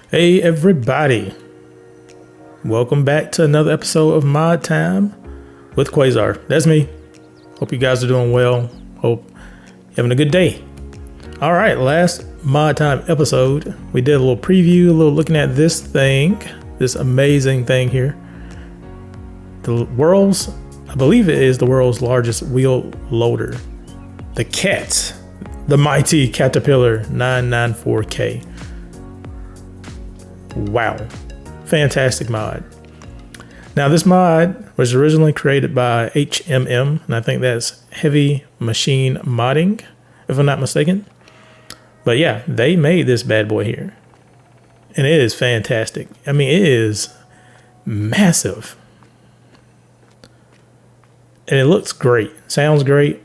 Hey everybody, welcome back to another episode of Mod Time with Quasar. That's me. Hope you guys are doing well. Hope you're having a good day. All right, last Mod Time episode, we did a little preview, a little looking at this thing, this amazing thing here. I believe it is the world's largest wheel loader. The CAT, the mighty Caterpillar 994K. Wow, fantastic mod. Now this mod was originally created by HMM, and I think that's Heavy Machine Modding, if I'm not mistaken. But yeah, they made this bad boy here, and it is fantastic. I mean, it is massive, and it looks great, sounds great,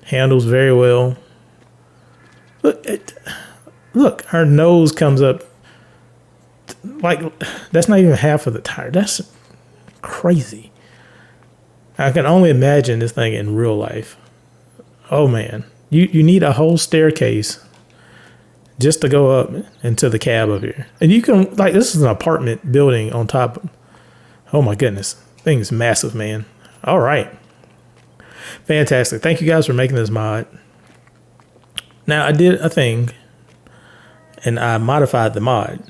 handles very well. Look, her nose comes up. Like, that's not even half of the tire. That's crazy. I can only imagine this thing in real life. Oh man, you need a whole staircase just to go up into the cab up here. And you can, like, this is an apartment building on top. Oh my goodness, thing's massive, man. All right, fantastic. Thank you guys for making this mod. Now I did a thing and I modified the mod.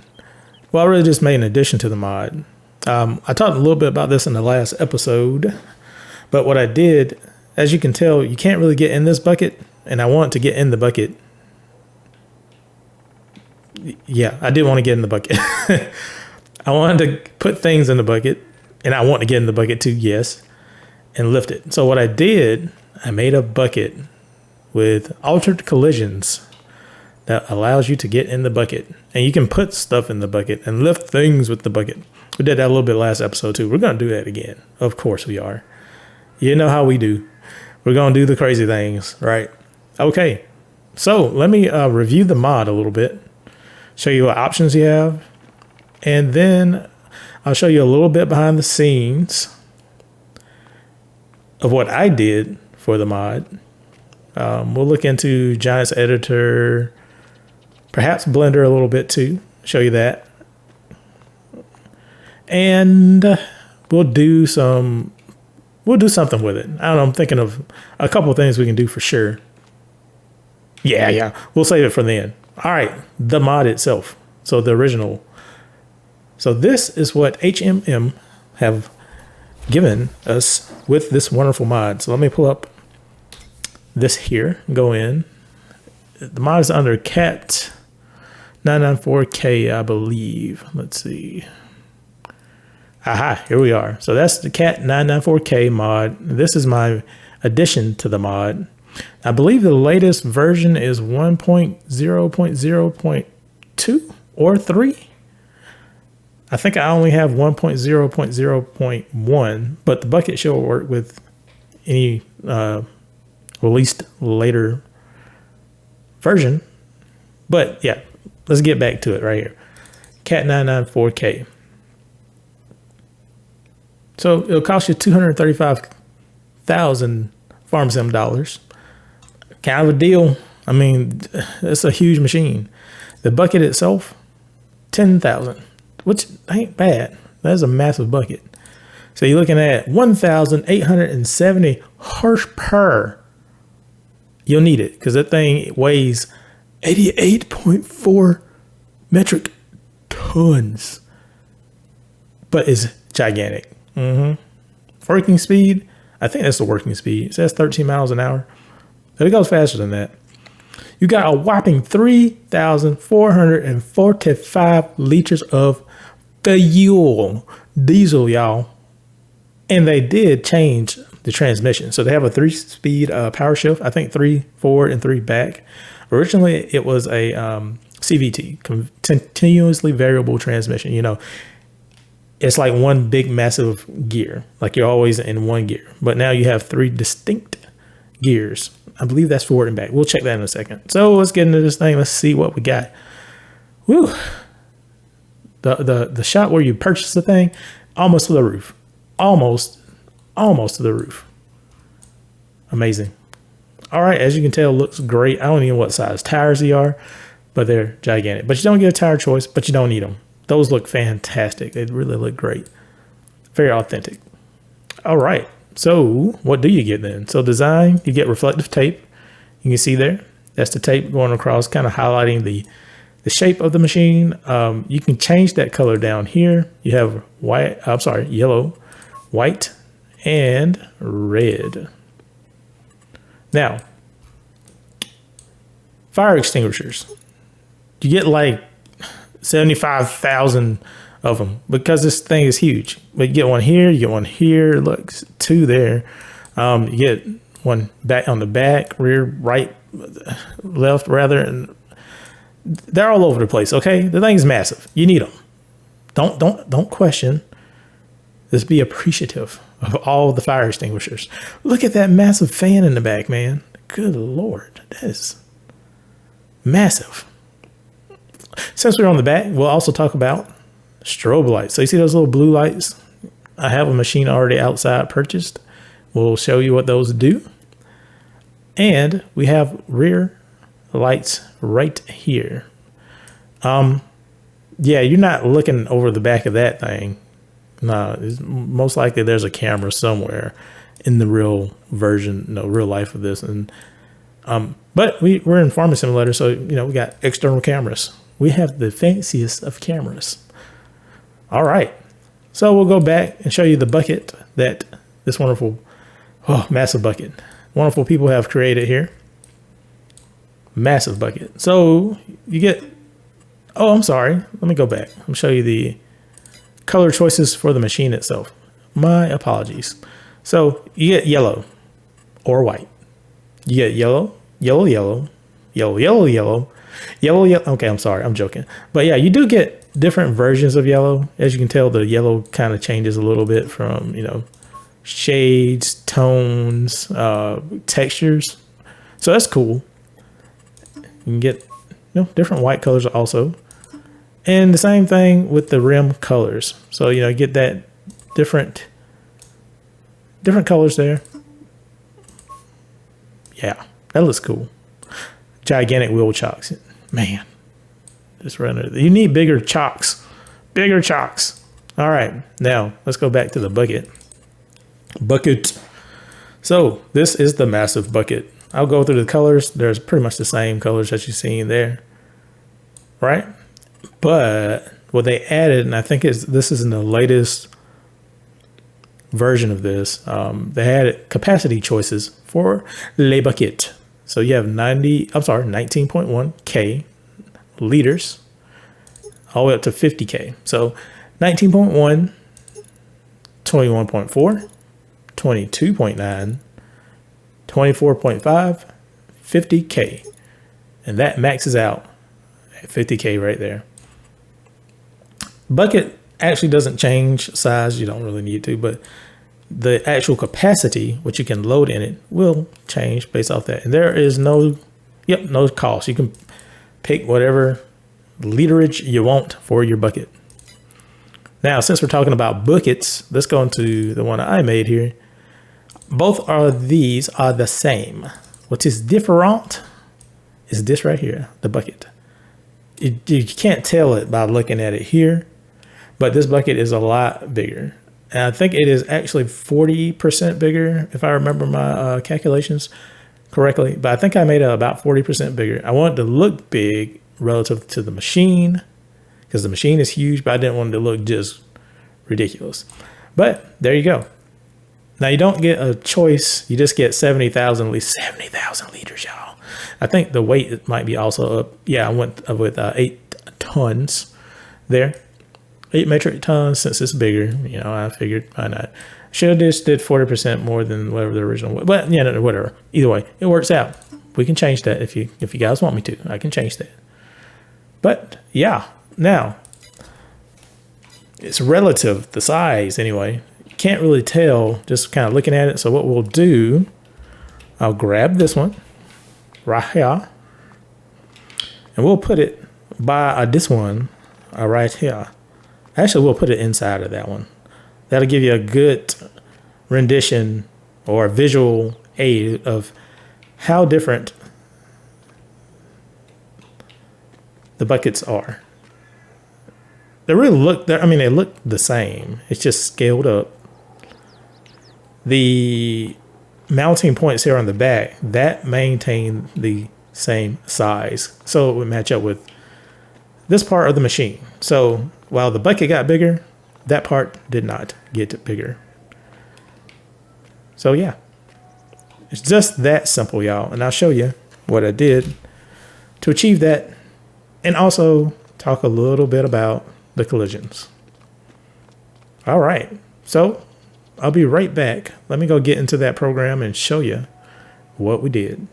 Well, I really just made an addition to the mod. I talked a little bit about this in the last episode, but what I did, as you can tell, you can't really get in this bucket, and I want to get in the bucket. Yeah, I did want to get in the bucket. I wanted to put things in the bucket, and I want to get in the bucket too, yes, and lift it. So what I did, I made a bucket with altered collisions that allows you to get in the bucket, and you can put stuff in the bucket and lift things with the bucket. We did that a little bit last episode too. We're going to do that again. Of course we are. You know how we do. We're going to do the crazy things, right? Okay. So let me review the mod a little bit, show you what options you have, and then I'll show you a little bit behind the scenes of what I did for the mod. We'll look into Giants Editor, perhaps Blender a little bit too, show you that. And we'll do something with it. I don't know, I'm thinking of a couple of things we can do for sure. Yeah, we'll save it for the end. All right, the mod itself. So the original. So this is what HMM have given us with this wonderful mod. So let me pull up this here, go in. The mod is under CAT 994K, I believe. Let's see. Aha, here we are. So that's the CAT 994K mod. This is my addition to the mod. I believe the latest version is 1.0.0.2 or 3. I think I only have 1.0.0.1, but the bucket should work with any released later version. But yeah, let's get back to it right here. CAT 994K. So it'll cost you $235,000 farm sim dollars. Kind of a deal. I mean, it's a huge machine. The bucket itself, $10,000, which ain't bad. That's a massive bucket. So you're looking at 1,870 horsepower. You'll need it because that thing weighs 88.4 metric tons, but it's gigantic. Working speed, I think that's the working speed. It says 13 miles an hour, but it goes faster than that. You got a whopping 3,445 liters of fuel, diesel, y'all. And they did change the transmission. So they have a 3-speed power shift. I think 3 forward and 3 back. Originally, it was a CVT, continuously variable transmission. You know, it's like one big massive gear, like you're always in one gear. But now you have 3 distinct gears. I believe that's forward and back. We'll check that in a second. So let's get into this thing. Let's see what we got. Woo! The shot where you purchase the thing, almost to the roof. Almost to the roof. Amazing. All right, as you can tell, looks great. I don't even know what size tires they are, but they're gigantic. But you don't get a tire choice, but you don't need them. Those look fantastic. They really look great. Very authentic. All right. So what do you get then? So design, you get reflective tape. You can see there, that's the tape going across, kind of highlighting the shape of the machine. You can change that color down here. You have yellow, white, and red. Now, fire extinguishers. You get like 75,000 of them because this thing is huge. But you get one here, you get one here, look, 2 there. You get one back on the back, rear, right, left, rather, and they're all over the place. Okay, the thing's massive. You need them. Don't question. Just be appreciative of all the fire extinguishers. Look at that massive fan in the back, man. Good Lord, that is massive. Since we're on the back, we'll also talk about strobe lights. So you see those little blue lights? I have a machine already outside purchased. We'll show you what those do. And we have rear lights right here. Yeah, you're not looking over the back of that thing. No, most likely there's a camera somewhere in the real version, real life of this. And but we're in Farming Simulator, so we got external cameras. We have the fanciest of cameras. All right, so we'll go back and show you the bucket that this wonderful, massive bucket, wonderful people have created here. Massive bucket. So you get, I'm sorry, let me go back. I'll show you the color choices for the machine itself. My apologies. So you get yellow or white. You get yellow, yellow, yellow, yellow, yellow, yellow, yellow, yellow. Okay, I'm sorry, I'm joking. But yeah, you do get different versions of yellow. As you can tell, the yellow kind of changes a little bit from, shades, tones, textures. So that's cool. You can get, different white colors also. And the same thing with the rim colors. So, get that different colors there. Yeah, that looks cool. Gigantic wheel chocks. Man, just running. You need bigger chocks. Bigger chocks. All right, now let's go back to the bucket. So this is the massive bucket. I'll go through the colors. There's pretty much the same colors that you've seen there, right? But what they added, and I think this is in the latest version of this, they had capacity choices for Le Bucket. So you have 19.1 K liters all the way up to 50 K. So 19.1, 21.4, 22.9, 24.5, 50K. And that maxes out at 50K right there. Bucket actually doesn't change size. You don't really need to, but the actual capacity, what you can load in it, will change based off that. And there is no cost. You can pick whatever literage you want for your bucket. Now, since we're talking about buckets, let's go into the one I made here. Both of these are the same. What is different is this right here, the bucket. You can't tell it by looking at it here, but this bucket is a lot bigger. And I think it is actually 40% bigger, if I remember my calculations correctly. But I think I made it about 40% bigger. I want it to look big relative to the machine, because the machine is huge, but I didn't want it to look just ridiculous. But there you go. Now you don't get a choice. You just get 70,000, at least 70,000 liters, y'all. I think the weight might be also up. Yeah, I went with 8 tons there. 8 metric tons, since it's bigger. I figured why not. Should have just did 40% more than whatever the original was. But whatever. Either way, it works out. We can change that if you guys want me to. I can change that. But yeah, now it's relative, the size anyway. You can't really tell just kind of looking at it. So what we'll do, I'll grab this one right here, and we'll put it by this one right here. Actually, we'll put it inside of that one. That'll give you a good rendition or a visual aid of how different the buckets are. they really look, I mean, they look the same. It's just scaled up. The mounting points here on the back, that maintain the same size. So it would match up with this part of the machine. So while the bucket got bigger, that part did not get bigger. So yeah, it's just that simple, y'all. And I'll show you what I did to achieve that, and also talk a little bit about the collisions. All right, so I'll be right back. Let me go get into that program and show you what we did.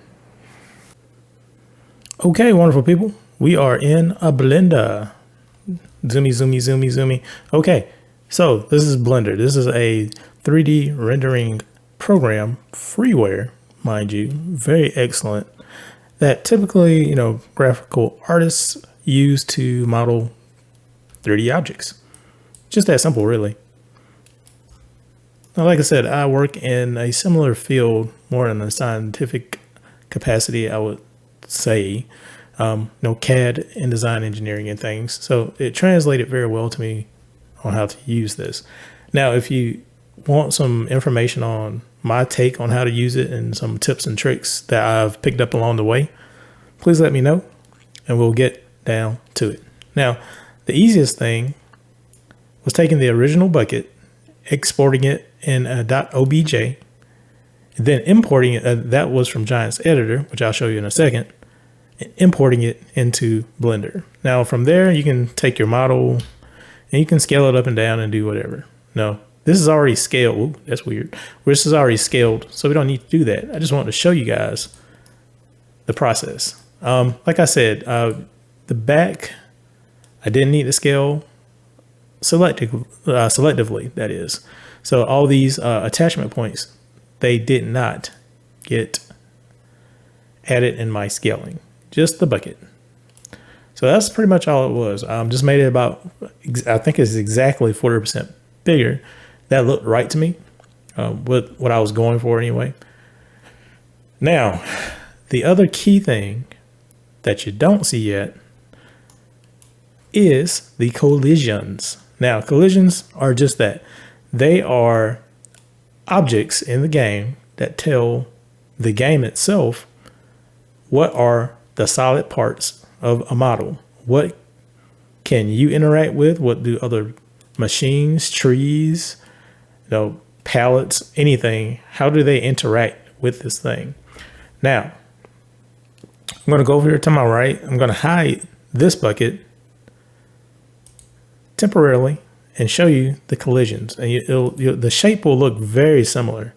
Okay, wonderful people. We are in a Blender. Zoomy, zoomy, zoomy, zoomy. Okay, so this is Blender. This is a 3D rendering program, freeware, mind you, very excellent, that typically, graphical artists use to model 3D objects. Just that simple, really. Now, like I said, I work in a similar field, more in a scientific capacity, I would say, CAD and design engineering and things. So it translated very well to me on how to use this. Now, if you want some information on my take on how to use it and some tips and tricks that I've picked up along the way, please let me know and we'll get down to it. Now, the easiest thing was taking the original bucket, exporting it in a .obj, and then importing it. That was from Giant's editor, which I'll show you in a second, and importing it into Blender. Now, from there, you can take your model and you can scale it up and down and do whatever. No, this is already scaled. Ooh, that's weird. This is already scaled, so we don't need to do that. I just wanted to show you guys the process. Like I said, the back, I didn't need to scale selectively, that is. So all these attachment points, they did not get added in my scaling, just the bucket. So that's pretty much all it was. Just made it about, I think it's exactly 40% bigger. That looked right to me, with what I was going for anyway. Now, the other key thing that you don't see yet is the collisions. Now, collisions are just that. They are objects in the game that tell the game itself what are the solid parts of a model. What can you interact with? What do other machines, trees, pallets, anything, how do they interact with this thing? Now, I'm going to go over here to my right. I'm going to hide this bucket temporarily and show you the collisions. And the shape will look very similar.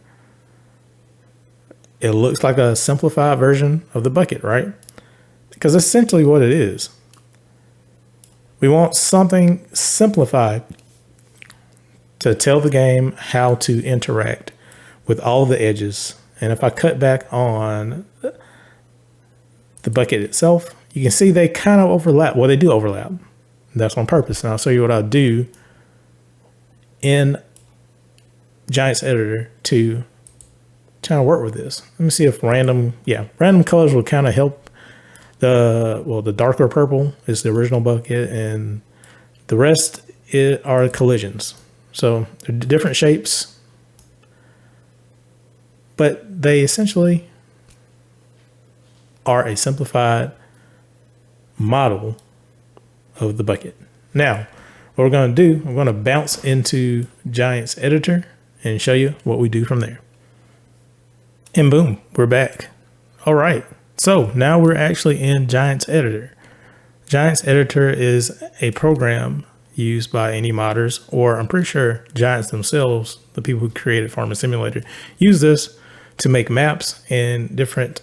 It looks like a simplified version of the bucket, right? Because essentially what it is, we want something simplified to tell the game how to interact with all the edges. And if I cut back on the bucket itself, you can see they kind of overlap. Well, they do overlap. That's on purpose. And I'll show you what I'll do in Giant's editor to kind of work with this. Let me see if random colors will kind of help. The darker purple is the original bucket, and the rest are collisions. So they're different shapes, but they essentially are a simplified model of the bucket. Now, what we're going to do, I'm going to bounce into Giant's editor and show you what we do from there. And boom, we're back. All right. So now we're actually in Giant's editor. Giant's editor is a program used by any modders, or I'm pretty sure Giants themselves, the people who created Farming Simulator, use this to make maps and different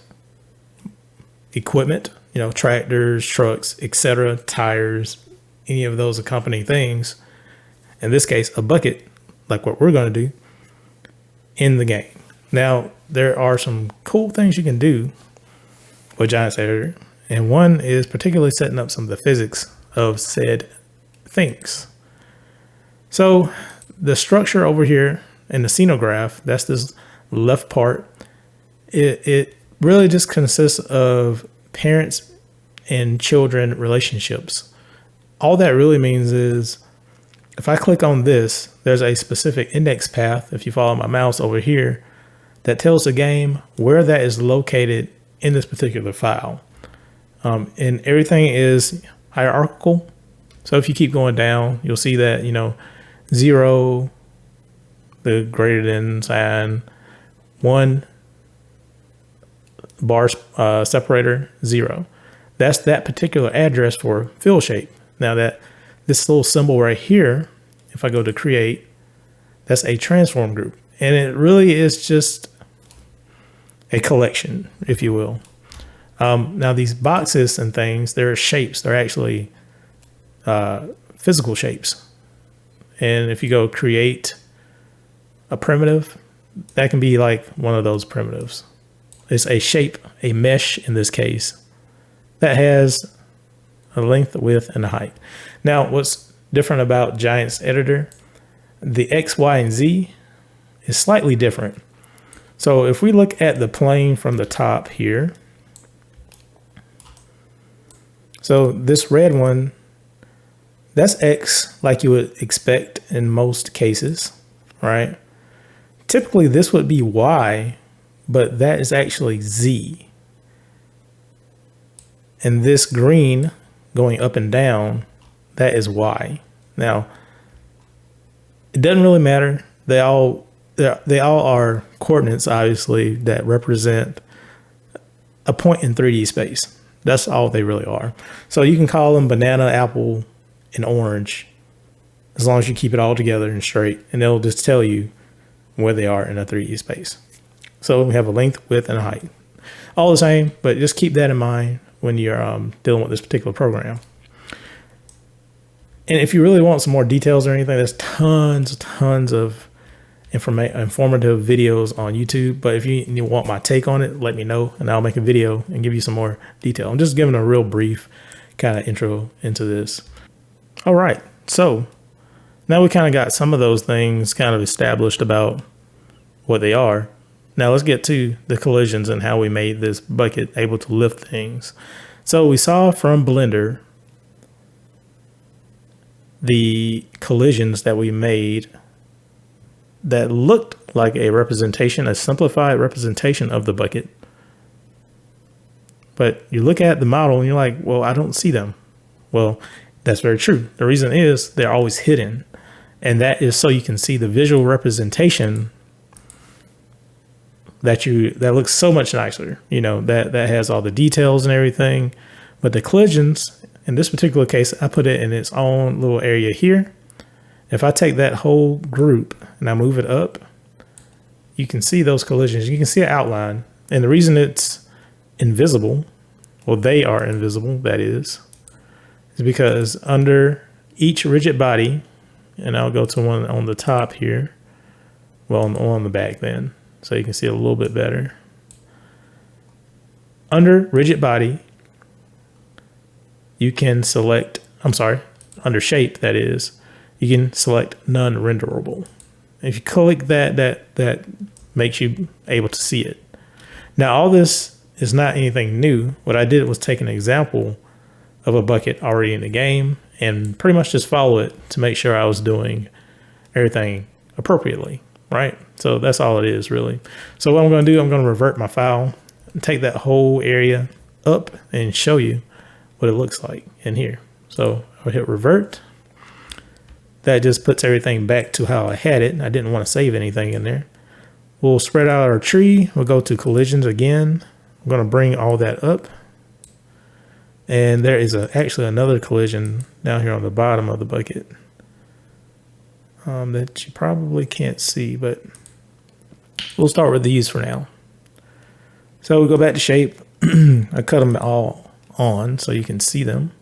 equipment, tractors, trucks, etc., tires, any of those accompanying things. In this case, a bucket, like what we're going to do in the game. Now, there are some cool things you can do with Giant's editor, and one is particularly setting up some of the physics of said things. So the structure over here in the scenograph, that's this left part, it really just consists of parents and children relationships. All that really means is if I click on this, there's a specific index path, if you follow my mouse over here, that tells the game where that is located in this particular file. And everything is hierarchical. So if you keep going down, you'll see that, 0, the greater than sign, 1 bar separator, 0. That's that particular address for field shape. Now that this little symbol right here, if I go to create, that's a transform group. And it really is just a collection, if you will. Now these boxes and things, they're shapes. They're actually physical shapes. And if you go create a primitive, that can be like one of those primitives. It's a shape, a mesh in this case, that has a length, a width, and a height. Now, what's different about Giant's editor, the X, Y, and Z is slightly different. So if we look at the plane from the top here, so this red one, that's X like you would expect in most cases, right? Typically this would be Y, but that is actually Z. And this green going up and down, that is Y. Now, it doesn't really matter. They all are coordinates, obviously, that represent a point in 3D space. That's all they really are. So you can call them banana, apple, and orange, as long as you keep it all together and straight, and it'll just tell you where they are in a 3D space. So we have a length, width, and a height. All the same, but just keep that in mind when you're dealing with this particular program. And if you really want some more details or anything, there's tons of informative videos on YouTube. But if you want my take on it, let me know and I'll make a video and give you some more detail. I'm just giving a real brief kind of intro into this. All right, so now we kind of got some of those things kind of established about what they are. Now let's get to the collisions and how we made this bucket able to lift things. So we saw from Blender the collisions that we made that looked like a representation, a simplified representation of the bucket. But you look at the model and you're like, well, I don't see them. Well, that's very true. The reason is they're always hidden. And that is so you can see the visual representation that looks so much nicer, that has all the details and everything. But the collisions, in this particular case, I put it in its own little area here. If I take that whole group and I move it up, you can see those collisions. You can see an outline. And the reason it's invisible, well, they are invisible, that is because under each rigid body, and I'll go to one on the top here, well, on the back then, so you can see it a little bit better. Under rigid body, you can select, under shape, that is, you can select non-renderable. If you click that makes you able to see it. Now, all this is not anything new. What I did was take an example of a bucket already in the game and pretty much just follow it to make sure I was doing everything appropriately, right? So that's all it is, really. So what I'm going to do, I'm going to revert my file and take that whole area up and show you what it looks like in here. So I'll hit revert. That just puts everything back to how I had it. I didn't want to save anything in there. We'll spread out our tree. We'll go to collisions again. I'm going to bring all that up. And there is actually another collision down here on the bottom of the bucket that you probably can't see, but we'll start with these for now. So we go back to shape. I cut them all on so you can see them.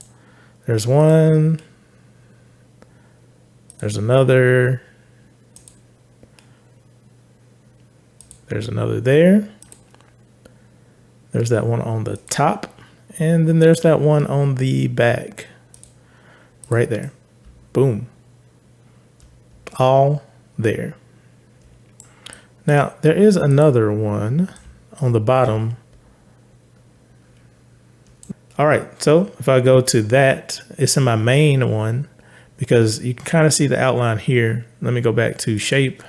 There's one. There's another. There's another there. There's that one on the top. And then there's that one on the back. Right there. Boom. All there. Now, there is another one on the bottom. All right, so if I go to that, it's in my main one, because you can kind of see the outline here. Let me go back to shape,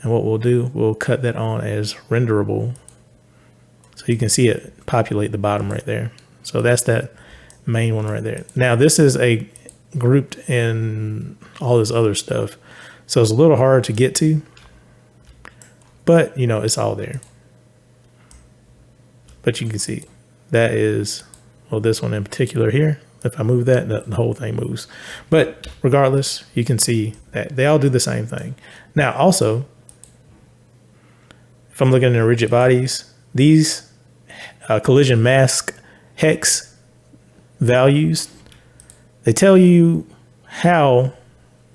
and what we'll do, we'll cut that on as renderable. So you can see it populate the bottom right there. So that's that main one right there. Now this is a grouped in all this other stuff. So it's a little hard to get to, but you know, it's all there. But you can see that is, well, this one in particular here. If I move that, the whole thing moves. But regardless, you can see that they all do the same thing. Now also, if I'm looking at the rigid bodies, these collision mask hex values, they tell you how,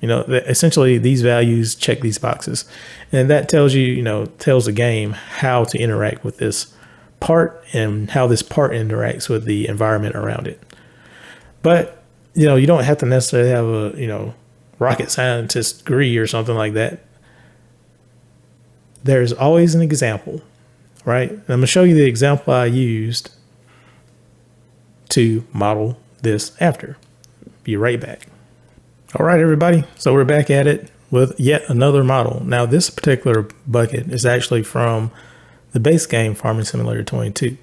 you know, essentially these values check these boxes. And that tells you, you know, tells the game how to interact with this part and how this part interacts with the environment around it. But, you know, you don't have to necessarily have a, you know, rocket scientist degree or something like that. There's always an example, right? And I'm going to show you the example I used to model this after. Be right back. All right, everybody. So we're back at it with yet another model. Now, this particular bucket is actually from the base game Farming Simulator 22.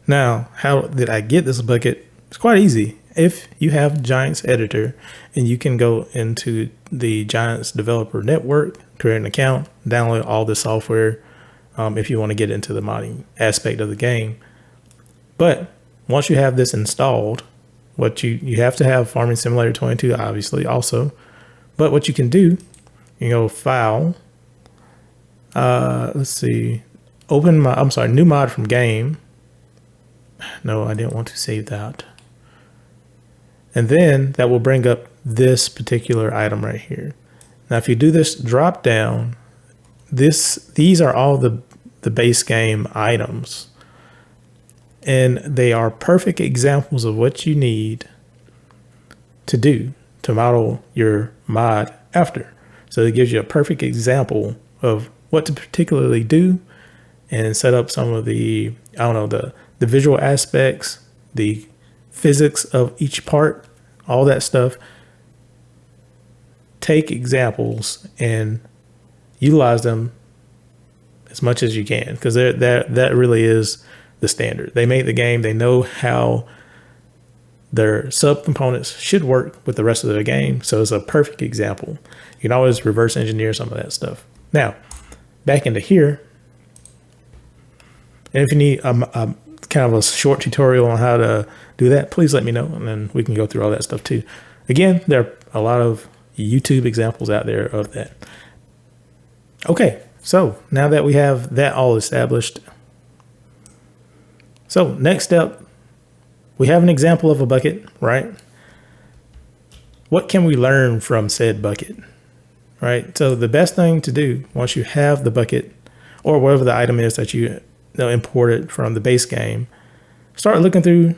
Now, how did I get this bucket? It's quite easy. If you have Giants Editor and you can go into the Giants Developer Network, create an account, download all the software if you want to get into the modding aspect of the game. But once you have this installed, what you have to have Farming Simulator 22, obviously, also. But what you can do, you go File, let's see, new mod from game. No, I didn't want to save that. And then that will bring up this particular item right here. Now, if you do this drop down, these are all the base game items. And they are perfect examples of what you need to do to model your mod after. So it gives you a perfect example of what to particularly do and set up some of the, I don't know, the visual aspects, the physics of each part, all that stuff. Take examples and utilize them as much as you can, because that really is the standard. They made the game. They know how their subcomponents should work with the rest of the game. So it's a perfect example. You can always reverse engineer some of that stuff. Now, back into here. And if you need kind of a short tutorial on how to do that, please let me know, and then we can go through all that stuff too. Again, there are a lot of YouTube examples out there of that. Okay, so now that we have that all established, so next step, we have an example of a bucket, right? What can we learn from said bucket, right? So the best thing to do once you have the bucket or whatever the item is that you imported from the base game, start looking through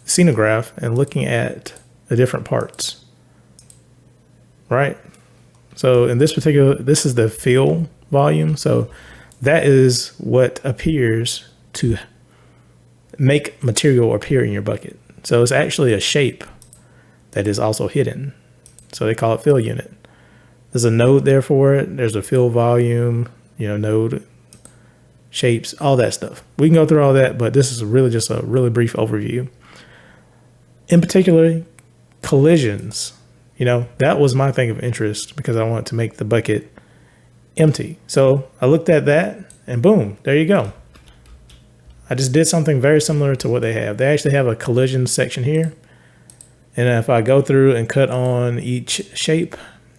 Scenograph and looking at the different parts, right? So in this particular, this is the fill volume. So that is what appears to make material appear in your bucket. So it's actually a shape that is also hidden. So they call it fill unit. There's a node there for it. There's a fill volume, you know, node, shapes, all that stuff. We can go through all that, but this is really just a really brief overview. In particular, collisions, you know, that was my thing of interest because I wanted to make the bucket empty. So I looked at that and boom, there you go. I just did something very similar to what they have. They actually have a collision section here. And if I go through and cut on each shape,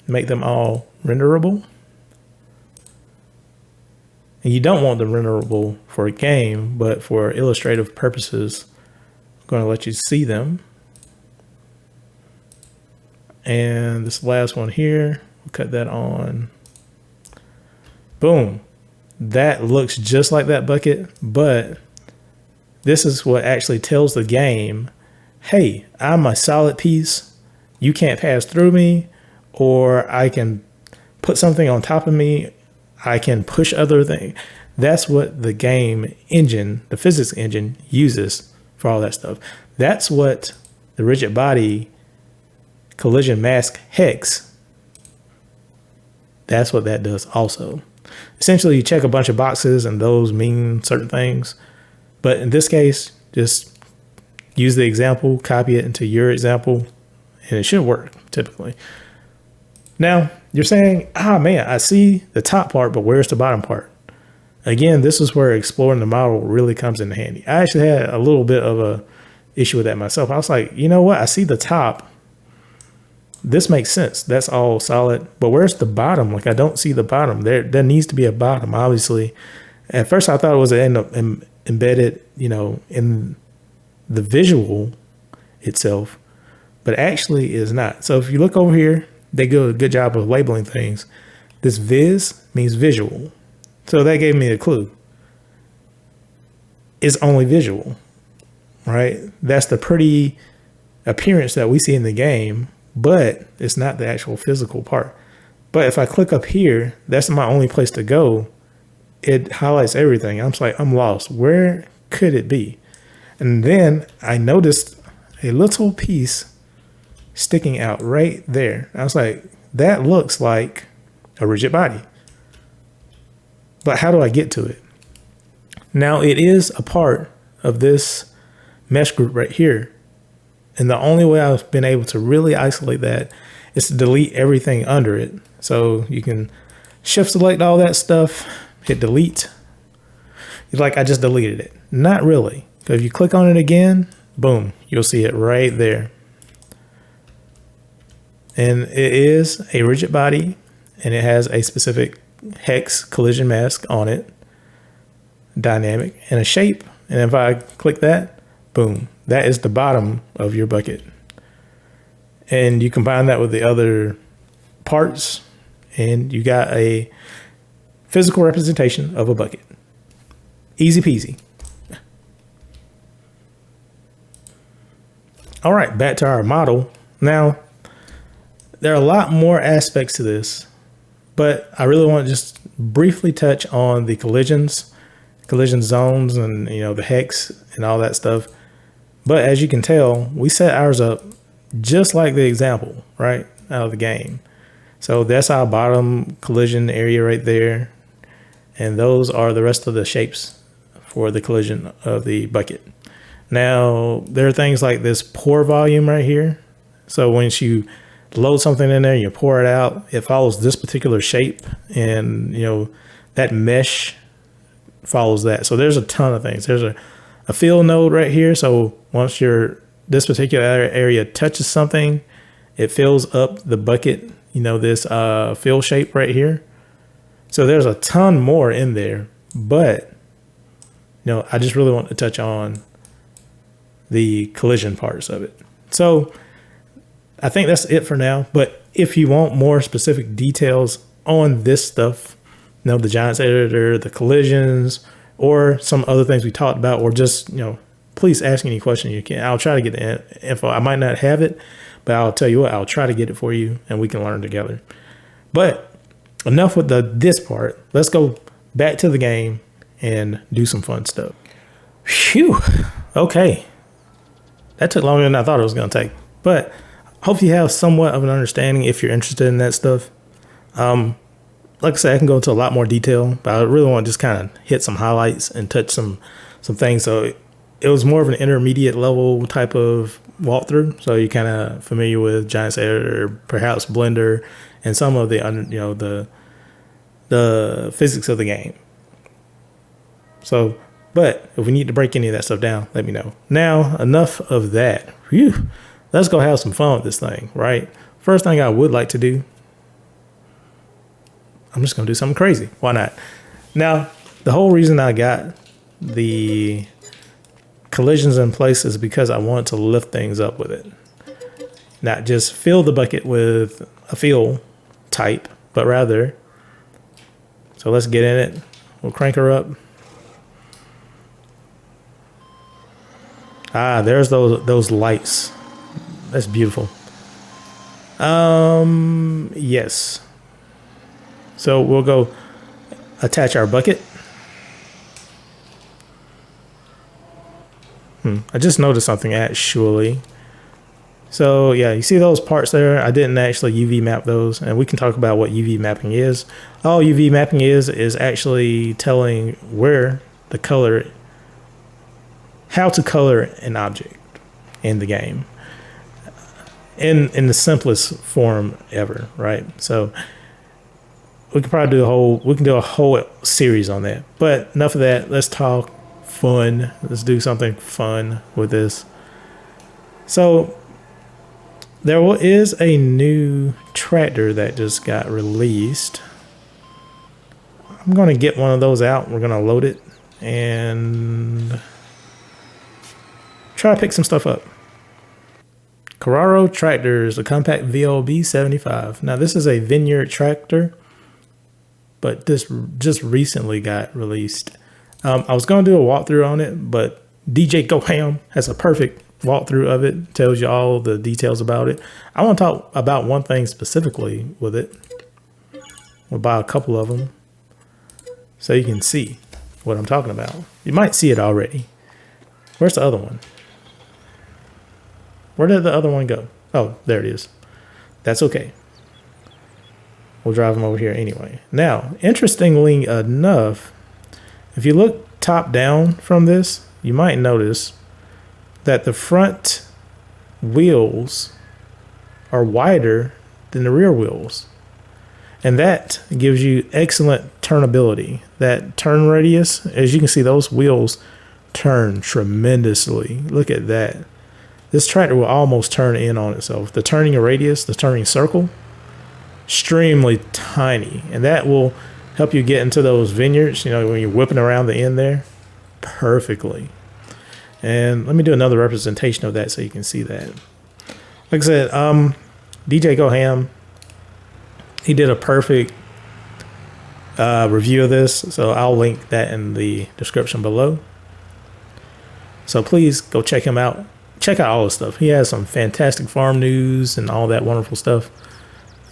make them all renderable. And you don't want them renderable for a game, but for illustrative purposes, I'm going to let you see them. And this last one here, we'll cut that on. Boom. That looks just like that bucket, but this is what actually tells the game, hey, I'm a solid piece. You can't pass through me, or I can put something on top of me. I can push other things. That's what the game engine, the physics engine, uses for all that stuff. That's what the rigid body collision mask hex. That's what that does also. Essentially, you check a bunch of boxes and those mean certain things. But in this case, just use the example, copy it into your example, and it should work typically. Now, you're saying, man, I see the top part, but where's the bottom part? Again, this is where exploring the model really comes in handy. I actually had a little bit of a issue with that myself. I was like, you know what? I see the top. This makes sense. That's all solid. But where's the bottom? Like, I don't see the bottom. There needs to be a bottom, obviously. At first, I thought it was embedded, in the visual itself, but actually is not. So if you look over here, they do a good job of labeling things. This viz means visual. So that gave me a clue. It's only visual, right? That's the pretty appearance that we see in the game, but it's not the actual physical part. But if I click up here, that's my only place to go. It highlights everything. I'm just like, I'm lost. Where could it be? And then I noticed a little piece sticking out right there. I was like, that looks like a rigid body. But how do I get to it? Now, it is a part of this mesh group right here. And the only way I've been able to really isolate that is to delete everything under it. So you can shift select all that stuff, hit delete. It's like I just deleted it. Not really. Because if you click on it again, boom, you'll see it right there. And it is a rigid body, and it has a specific hex collision mask on it, dynamic, and a shape. And if I click that, boom, that is the bottom of your bucket. And you combine that with the other parts, and you got a physical representation of a bucket. Easy peasy. All right, back to our model. Now, there are a lot more aspects to this, but I really want to just briefly touch on the collision zones and, the hex and all that stuff. But as you can tell, we set ours up just like the example, right, out of the game. So that's our bottom collision area right there. And those are the rest of the shapes for the collision of the bucket. Now, there are things like this pour volume right here. So once you load something in there, you pour it out, it follows this particular shape, and that mesh follows that. So there's a ton of things. There's a fill node right here. So once this particular area touches something, it fills up the bucket, this fill shape right here. So there's a ton more in there, but I just really want to touch on the collision parts of it. So I think that's it for now. But if you want more specific details on this stuff, the Giants editor, the collisions, or some other things we talked about, or just, please ask any question you can. I'll try to get the info. I might not have it, but I'll tell you what, I'll try to get it for you and we can learn together. But enough with this part. Let's go back to the game and do some fun stuff. Phew. Okay. That took longer than I thought it was going to take. But hope you have somewhat of an understanding if you're interested in that stuff. Like I said, I can go into a lot more detail, but I really want to just kind of hit some highlights and touch some things. So it was more of an intermediate level type of walkthrough. So you're kind of familiar with Giants Editor, perhaps Blender, and some of the physics of the game. So, but if we need to break any of that stuff down, let me know. Now, enough of that. Whew. Let's go have some fun with this thing, right? First thing I would like to do, I'm just going to do something crazy. Why not? Now, the whole reason I got the collisions in place is because I want to lift things up with it. Not just fill the bucket with a fill type, but rather, so let's get in it. We'll crank her up. There's those lights. That's beautiful. Yes. So we'll go attach our bucket. I just noticed something actually. So yeah, you see those parts there? I didn't actually UV map those, and we can talk about what UV mapping is. All UV mapping is actually telling where the color, how to color an object in the game, in the simplest form ever, right? So we could probably do a whole series on that. But enough of that. Let's talk fun. Let's do something fun with this. So there is a new tractor that just got released. I'm going to get one of those out. We're going to load it and try to pick some stuff up. Carraro tractors, the Compact VLB 75. Now this is a vineyard tractor, but this just recently got released. I was going to do a walkthrough on it, but DJ Go Ham has a perfect walkthrough of it, tells you all the details about it. I want to talk about one thing specifically with it. We'll buy a couple of them so you can see what I'm talking about. You might see it already. Where's the other one? Where did the other one go? Oh, there it is. That's okay. We'll drive them over here anyway. Now, interestingly enough, if you look top down from this, you might notice that the front wheels are wider than the rear wheels. And that gives you excellent turnability. That turn radius, as you can see, those wheels turn tremendously. Look at that. This tractor will almost turn in on itself. The turning radius, the turning circle, extremely tiny. And that will help you get into those vineyards, you know, when you're whipping around the end there, perfectly. And let me do another representation of that so you can see that. Like I said, DJ Go Ham, he did a perfect review of this, so I'll link that in the description below. So please go check him out. Check out all his stuff. He has some fantastic farm news and all that wonderful stuff.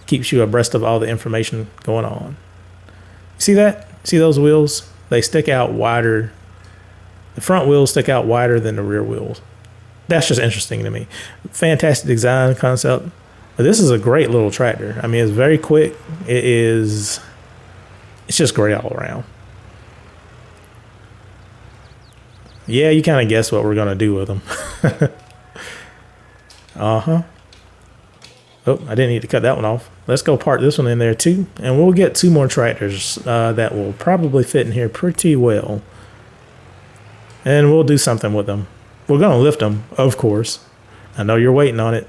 Keeps you abreast of all the information going on. See that? See those wheels? They stick out wider. The front wheels stick out wider than the rear wheels. That's just interesting to me. Fantastic design concept. But this is a great little tractor. I mean, it's very quick. It's just great all around. Yeah, you kind of guess what we're going to do with them. Uh-huh. Oh, I didn't need to cut that one off. Let's go park this one in there too. And we'll get two more tractors that will probably fit in here pretty well. And we'll do something with them. We're going to lift them, of course. I know you're waiting on it.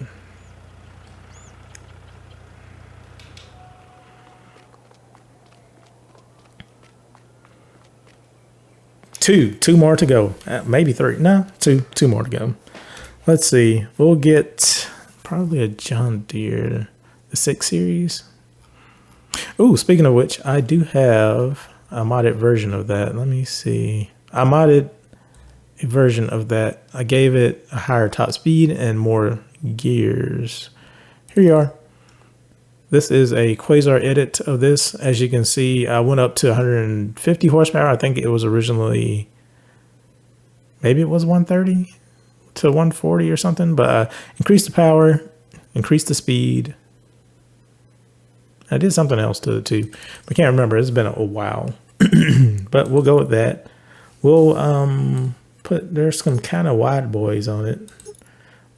Two more to go. Maybe three. No, two more to go. Let's see. We'll get probably a John Deere, the 6 Series. Ooh, speaking of which, I do have a modded version of that. Let me see. I modded a version of that. I gave it a higher top speed and more gears. Here you are. This is a Quasar edit of this. As you can see, I went up to 150 horsepower. I think it was originally, maybe it was 130 to 140 or something, but increased the power, increased the speed. I did something else to it too. I can't remember. It's been a while, but we'll go with that. We'll there's some kind of wide boys on it. We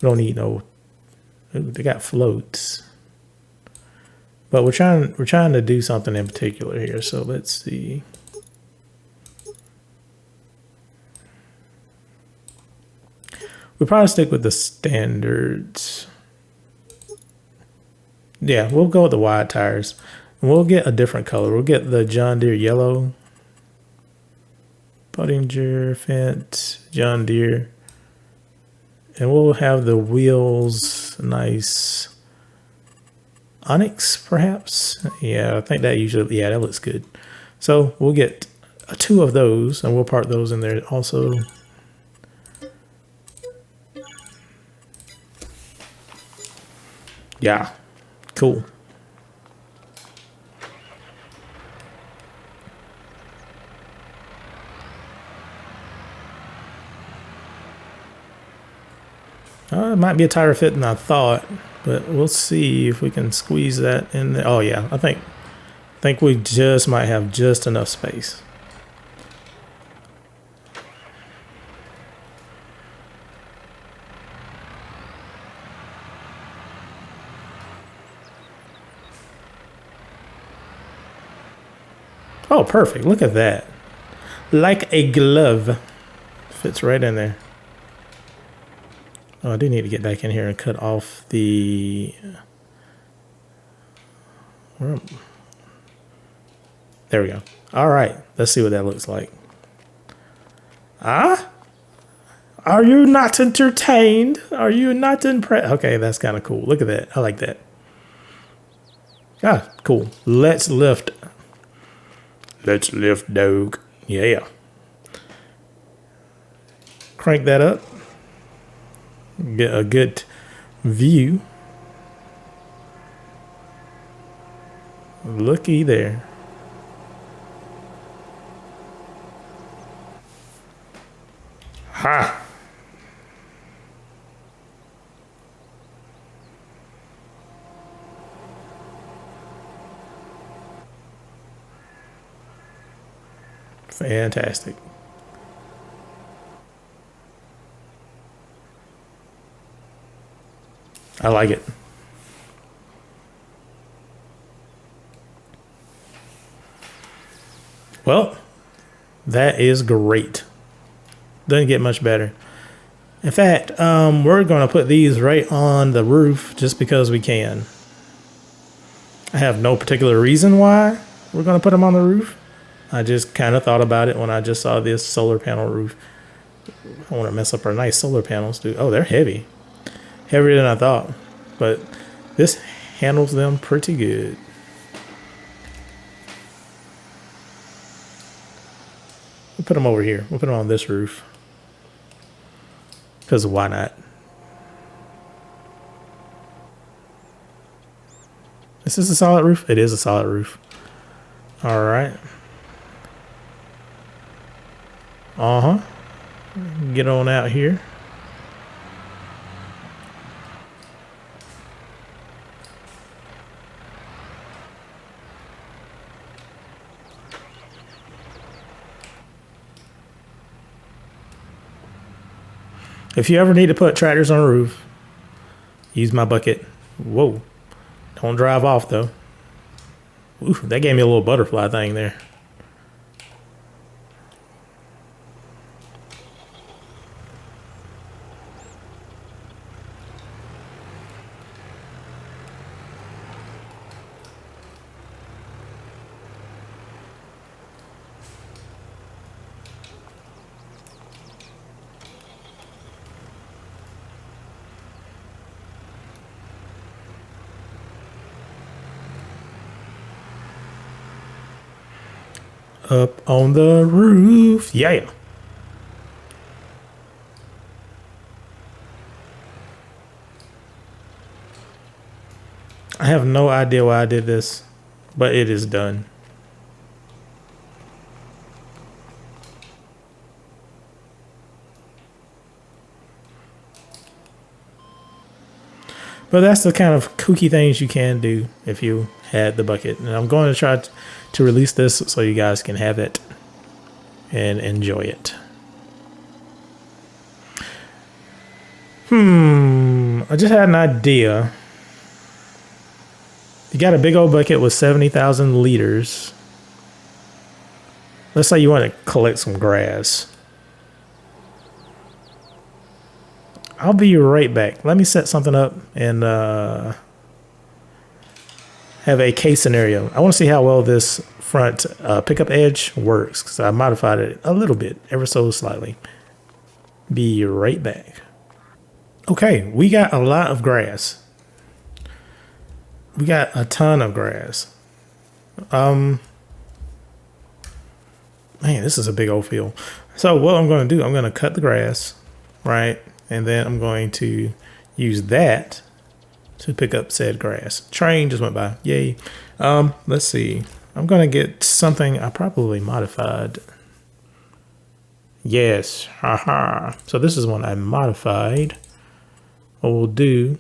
don't need no, ooh, they got floats. But we're trying to do something in particular here. So let's see. We'll probably stick with the standards. Yeah, we'll go with the wide tires. And we'll get a different color. We'll get the John Deere yellow. Pottinger, Fendt, John Deere. And we'll have the wheels nice Onyx, perhaps. Yeah, I think that usually, yeah, that looks good. So we'll get 2 of those and we'll park those in there also. Yeah, cool. It might be a tighter fit than I thought, but we'll see if we can squeeze that in there. Oh yeah, I think we just might have just enough space. Oh, perfect. Look at that. Like a glove. Fits right in there. Oh, I do need to get back in here and cut off the... There we go. All right. Let's see what that looks like. Ah? Are you not entertained? Are you not impressed? Okay, that's kind of cool. Look at that. I like that. Ah, cool. Let's lift. Let's lift, dog. Yeah. Crank that up. Get a good view. Looky there. Ha! Fantastic. I like it. Well, that is great. Doesn't get much better. In fact, we're going to put these right on the roof just because we can. I have no particular reason why we're going to put them on the roof. I just kind of thought about it when I just saw this solar panel roof. I want to mess up our nice solar panels, dude. Oh, they're heavy. Heavier than I thought. But this handles them pretty good. We'll put them over here. We'll put them on this roof. Because why not? Is this a solid roof? It is a solid roof. All right. Get on out here. If you ever need to put tractors on a roof, use my bucket. Whoa. Don't drive off though. Ooh, that gave me a little butterfly thing there. Up on the roof. Yeah. I have no idea why I did this, but it is done. But that's the kind of kooky things you can do if you had the bucket. And I'm going to try to release this so you guys can have it and enjoy it. I just had an idea. You got a big old bucket with 70,000 liters. Let's say you want to collect some grass. I'll be right back. Let me set something up and have a case scenario. I want to see how well this front pickup edge works because I modified it a little bit, ever so slightly. Be right back. Okay, we got a lot of grass. We got a ton of grass. Man, this is a big old field. So what I'm going to do, I'm going to cut the grass, right? And then I'm going to use that to pick up said grass. Train just went by. Yay. Let's see. I'm going to get something I probably modified. Yes. Haha. So this is one I modified. what we'll do,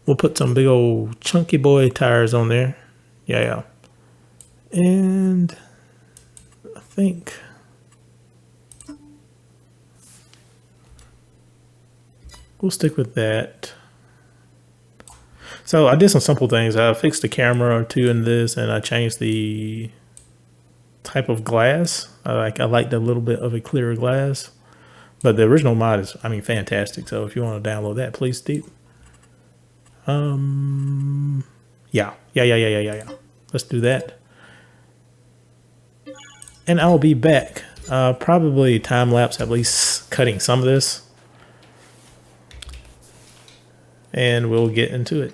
we'll put some big old chunky boy tires on there. Yeah. And I think we'll stick with that. So I did some simple things. I fixed a camera or two in this, and I changed the type of glass. I liked a little bit of a clearer glass, but the original mod is, I mean, fantastic. So if you want to download that, please do. Yeah. Let's do that. And I'll be back. Probably time lapse, at least cutting some of this, and we'll get into it.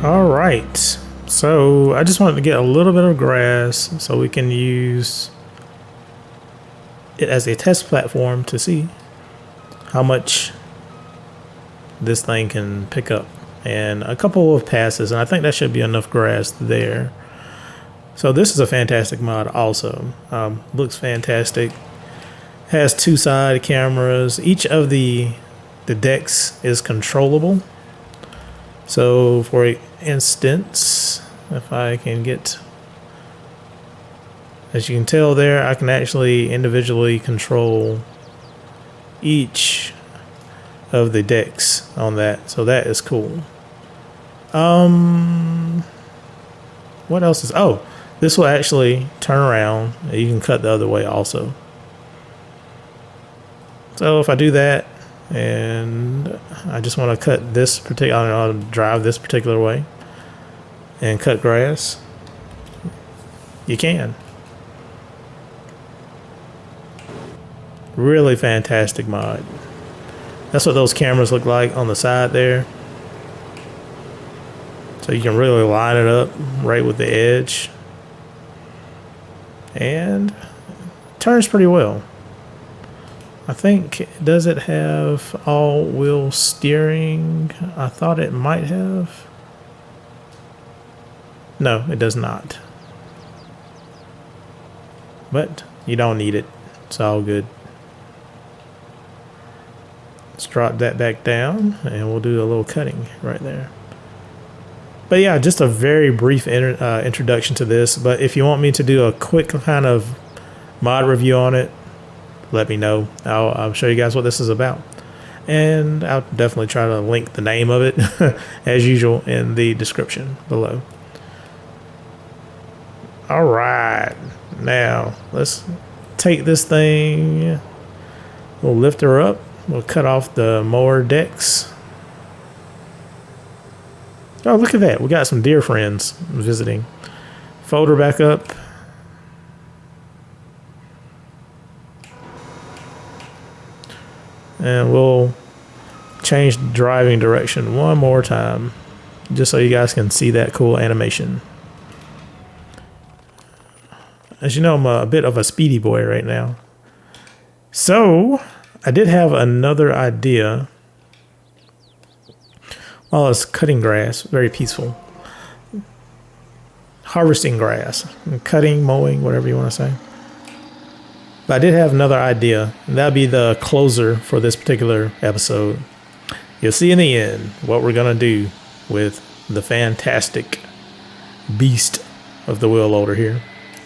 All right, so I just wanted to get a little bit of grass so we can use it as a test platform to see how much this thing can pick up, and a couple of passes, and I think that should be enough grass there. So this is a fantastic mod also. Looks fantastic. Has two side cameras. Each of the decks is controllable. So for instance, if I can get, as you can tell there, I can actually individually control each of the decks on that. So that is cool. What else is, oh, this will actually turn around. You can cut the other way also. So if I do that, and I just want to cut this particular, I'll drive this particular way and cut grass, you can. Really fantastic mod. That's what those cameras look like on the side there. So you can really line it up right with the edge. And turns pretty well. I think, does it have all-wheel steering? I thought it might have. No, it does not. But you don't need it. It's all good. Let's drop that back down and we'll do a little cutting right there. But yeah, just a very brief introduction to this. But if you want me to do a quick kind of mod review on it, let me know. I'll show you guys what this is about. And I'll definitely try to link the name of it as usual in the description below. All right, now let's take this thing. We'll lift her up. We'll cut off the mower decks. Oh, look at that. We got some deer friends visiting. Fold her back up. And we'll change the driving direction one more time, just so you guys can see that cool animation. As you know, I'm a bit of a speedy boy right now. So, I did have another idea while I was cutting grass. Very peaceful. Harvesting grass. Cutting, mowing, whatever you want to say. But I did have another idea, and that'll be the closer for this particular episode. You'll see in the end what we're going to do with the fantastic beast of the wheel loader here.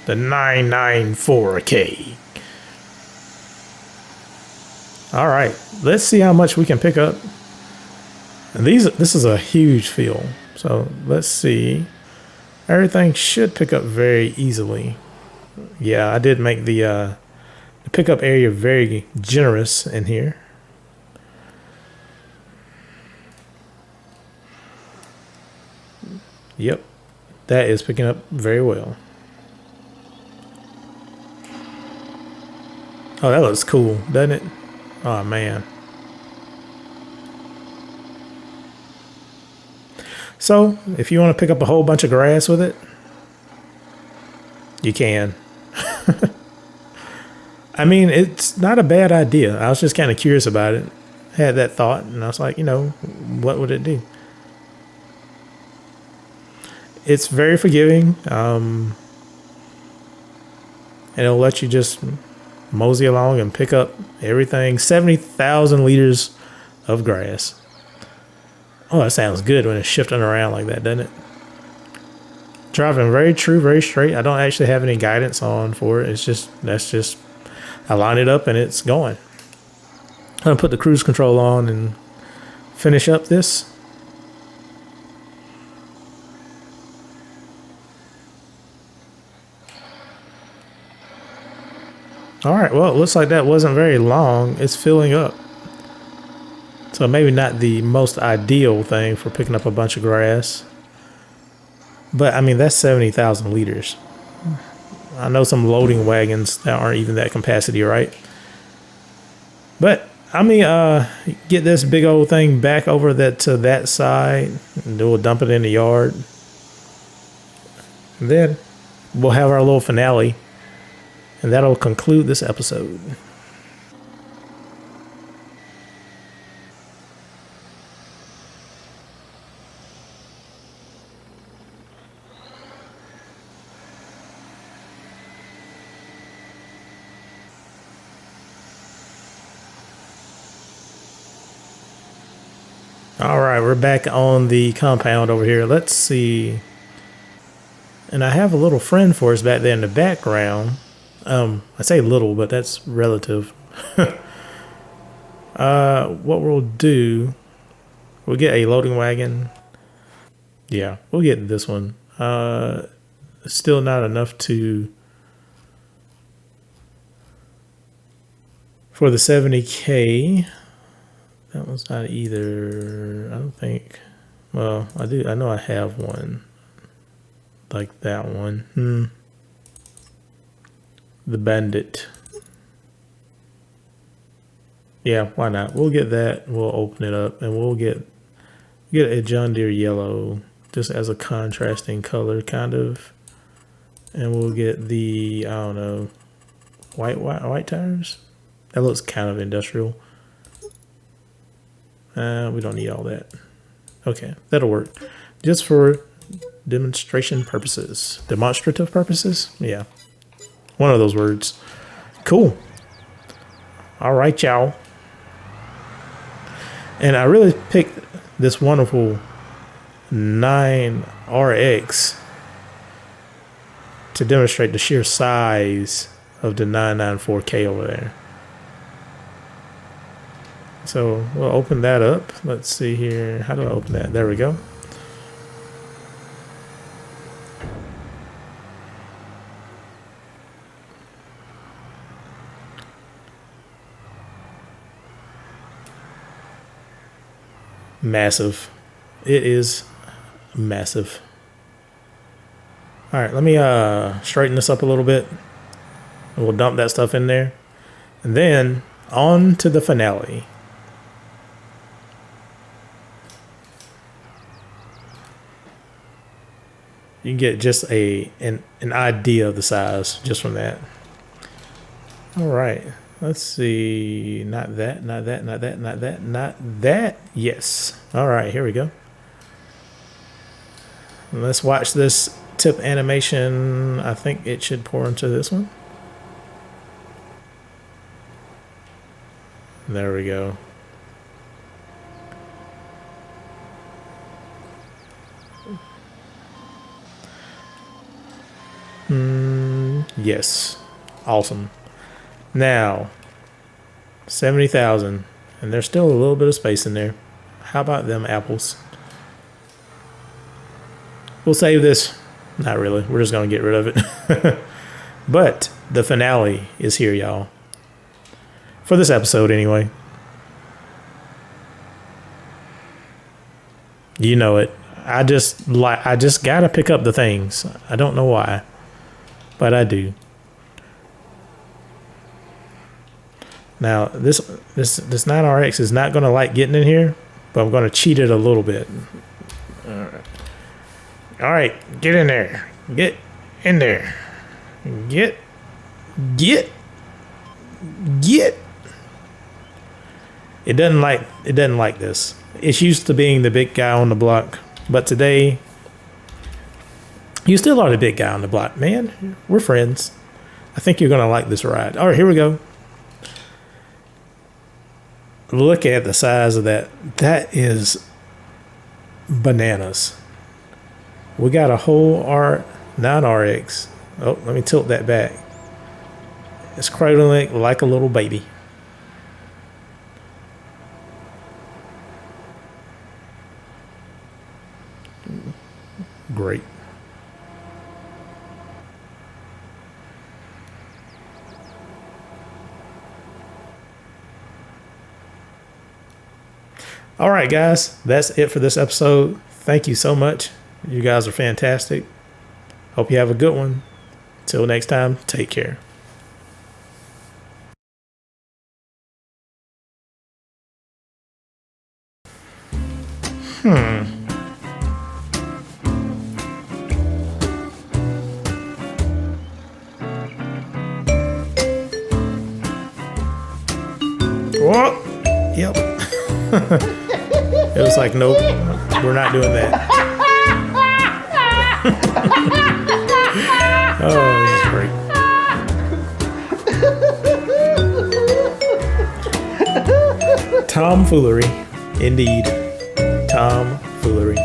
The 994K. All right, let's see how much we can pick up. And this is a huge field, so let's see. Everything should pick up very easily. Yeah, I did make the pickup area very generous in here. Yep, that is picking up very well. Oh, that looks cool, doesn't it? Oh, man. So, if you want to pick up a whole bunch of grass with it, you can. I mean, it's not a bad idea. I was just kind of curious about it. Had that thought, and I was like, you know, what would it do? It's very forgiving. And it'll let you just mosey along and pick up everything. 70,000 liters of grass. Oh, that sounds good when it's shifting around like that, doesn't it? Driving very true, very straight. I don't actually have any guidance on for it. It's just, I line it up and it's going. I'm going to put the cruise control on and finish up this. All right, well, it looks like that wasn't very long. It's filling up. So maybe not the most ideal thing for picking up a bunch of grass. But, I mean, that's 70,000 liters. I know some loading wagons that aren't even that capacity, right? But, I mean, get this big old thing back over to that side. And we'll dump it in the yard. And then we'll have our little finale. And that'll conclude this episode. All right, we're back on the compound over here. Let's see. And I have a little friend for us back there in the background. I say little, but that's relative. What we'll do, we'll get a loading wagon. Yeah, we'll get this one. Still not enough for the 70K. That one's not either. I don't think. Well, I do. I know I have one like that one. The Bandit. Yeah, why not? We'll get that. We'll open it up and we'll get a John Deere yellow just as a contrasting color, kind of. And we'll get the, I don't know, White tires. That looks kind of industrial. We don't need all that. Okay, that'll work. Just for demonstration purposes. Demonstrative purposes? Yeah. One of those words. Cool. All right, y'all. And I really picked this wonderful 9RX to demonstrate the sheer size of the 994K over there. So we'll open that up. Let's see here. How do I open that? There we go. Massive. It is massive. All right, let me straighten this up a little bit. We'll dump that stuff in there. And then on to the finale. You can get just an idea of the size just from that. All right. Let's see. Not that, not that, not that, not that, not that. Yes. All right, here we go. Let's watch this tip animation. I think it should pour into this one. There we go. Yes. Awesome. Now, 70,000, and there's still a little bit of space in there. How about them apples? We'll save this. Not really. We're just going to get rid of it. But the finale is here, y'all. For this episode, anyway. You know it. I just gotta pick up the things. I don't know why, but I do. Now this 9RX is not gonna like getting in here, but I'm gonna cheat it a little bit. All right, get in there. Get in there. Get. It doesn't like this. It's used to being the big guy on the block, but today you still are the big guy on the block, man. We're friends. I think you're gonna like this ride. All right, here we go. Look at the size of that. That is bananas. We got a whole 9RX. Oh, let me tilt that back. It's cradling it like a little baby. Great. All right, guys, that's it for this episode. Thank you so much. You guys are fantastic. Hope you have a good one. Till next time, take care. Whoa. Yep. It was like, nope, we're not doing that. Oh, this is great. Tomfoolery. Indeed. Tomfoolery.